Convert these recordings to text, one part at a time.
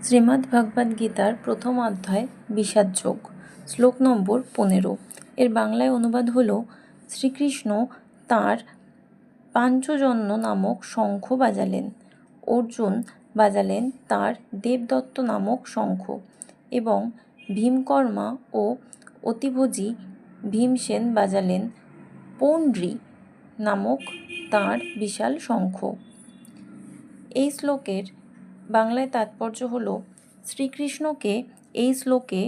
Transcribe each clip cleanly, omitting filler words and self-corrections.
শ্রীমদ্ভগবদ্গীতার প্রথম অধ্যায় বিষাদযোগ, শ্লোক নম্বর 15। এর বাংলায় অনুবাদ হল, শ্রীকৃষ্ণ তাঁর পাঞ্চজন্য নামক শঙ্খ বাজালেন, অর্জুন বাজালেন তাঁর দেবদত্ত নামক শঙ্খ, এবং ভীমকর্মা ও অতিভোজী ভীমসেন বাজালেন পৌণ্ড্রী নামক তাঁর বিশাল শঙ্খ। এই শ্লোকের বাংলায় তাৎপর্য হল, শ্রীকৃষ্ণকে এই শ্লোকে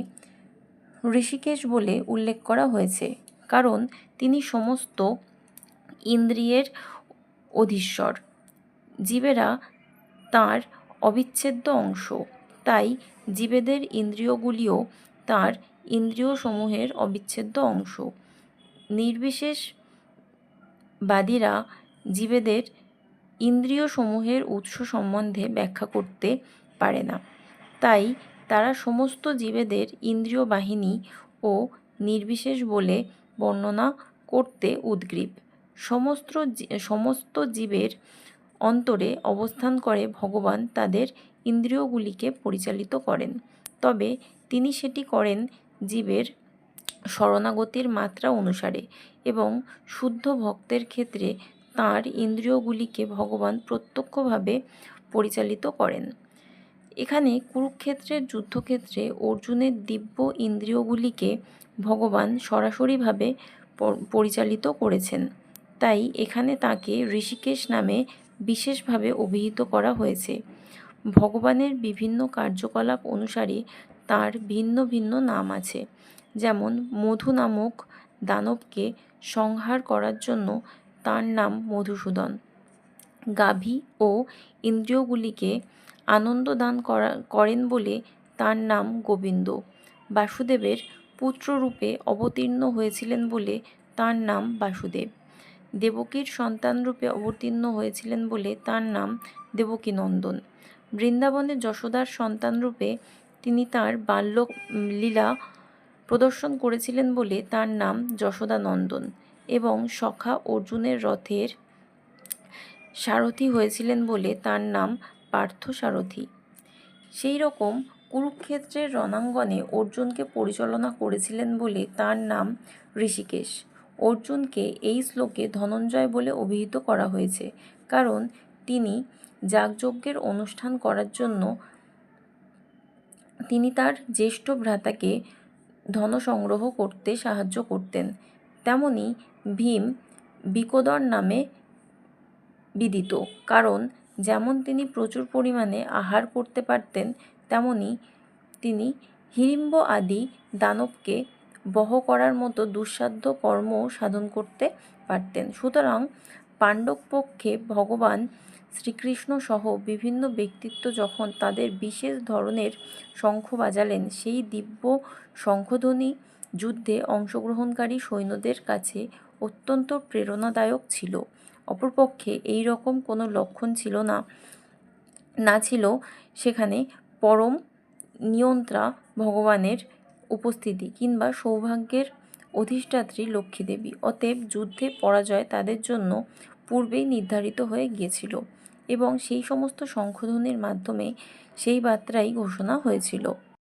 ঋষিকেশ বলে উল্লেখ করা হয়েছে, কারণ তিনি সমস্ত ইন্দ্রিয়ের অধীশ্বর। জীবেরা তাঁর অবিচ্ছেদ্য অংশ, তাই জীবেদের ইন্দ্রিয়গুলিও তাঁর ইন্দ্রিয়সমূহের অবিচ্ছেদ্য অংশ। নির্বিশেষবাদীরা জীবেদের ইন্দ্রিয়সমূহের উৎস সম্বন্ধে ব্যাখ্যা করতে পারে না, তাই তারা সমস্ত জীবেদের ইন্দ্রিয় বাহিনী ও নির্বিশেষ বলে বর্ণনা করতে উদগ্রীব। সমস্ত জীবের অন্তরে অবস্থান করে ভগবান তাদের ইন্দ্রিয়গুলিকে পরিচালিত করেন, তবে তিনি সেটি করেন জীবের শরণাগতির মাত্রা অনুসারে, এবং শুদ্ধ ভক্তের ক্ষেত্রে তাঁর ইন্দ্রিয়গুলিকে ভগবান প্রত্যক্ষভাবে পরিচালিত করেন। এখানে কুরুক্ষেত্রের যুদ্ধক্ষেত্রে অর্জুনের দিব্য ইন্দ্রিয়গুলিকে ভগবান সরাসরিভাবে পরিচালিত করেছেন, তাই এখানে তাঁকে ঋষিকেশ নামে বিশেষভাবে অভিহিত করা হয়েছে। ভগবানের বিভিন্ন কার্যকলাপ অনুসারে তাঁর ভিন্ন ভিন্ন নাম আছে, যেমন মধু নামক দানবকে সংহার করার জন্য তাঁর নাম মধুসূদন, গাভী ও ইন্দ্রিয়গুলিকে আনন্দ দান করেন বলে তাঁর নাম গোবিন্দ, বাসুদেবের পুত্ররূপে অবতীর্ণ হয়েছিলেন বলে তাঁর নাম বাসুদেব, দেবকীর সন্তানরূপে অবতীর্ণ হয়েছিলেন বলে তাঁর নাম দেবকীনন্দন, বৃন্দাবনে যশোদার সন্তানরূপে তিনি তাঁর বাল্যলীলা প্রদর্শন করেছিলেন বলে তাঁর নাম যশোদানন্দন, এবং সখা অর্জুনের রথের সারথি হয়েছিলেন বলে তাঁর নাম পার্থসারথি। সেই রকম কুরুক্ষেত্রের রণাঙ্গনে অর্জুনকে পরিচালনা করেছিলেন বলে তাঁর নাম ঋষিকেশ। অর্জুনকে এই শ্লোকে ধনঞ্জয় বলে অভিহিত করা হয়েছে, কারণ তিনি যাগযজ্ঞের অনুষ্ঠান করার জন্য তিনি তার জ্যেষ্ঠ ভ্রাতাকে ধন সংগ্রহ করতে সাহায্য করতেন। তেমনি ভীম বিকোদর নামে বিদিত, কারণ যেমন তিনি প্রচুর পরিমাণে আহার করতে পারতেন, তেমনি তিনি হিড়িম্ব আদি দানবকে বধ করার মতো দুঃসাধ্য কর্ম সাধন করতে পারতেন। সুতরাং পাণ্ডব পক্ষে ভগবান শ্রীকৃষ্ণ সহ বিভিন্ন ব্যক্তিত্ব যখন তাদের বিশেষ ধরনের শঙ্খ বাজালেন, সেই দিব্য শঙ্খধ্বনি যুদ্ধে অংশগ্রহণকারী সৈন্যদের কাছে অত্যন্ত প্রেরণাদায়ক ছিল। অপরপক্ষে এই রকম কোনো লক্ষণ না ছিল সেখানে পরম নিয়ন্ত্রা ভগবানের উপস্থিতি কিংবা সৌভাগ্যের অধিষ্ঠাত্রী লক্ষ্মীদেবী। অতএব যুদ্ধে পরাজয় তাদের জন্য পূর্বেই নির্ধারিত হয়ে গিয়েছিল, এবং সেই সমস্ত শঙ্খধ্বনির মাধ্যমে সেই বার্তাই ঘোষণা হয়েছিল।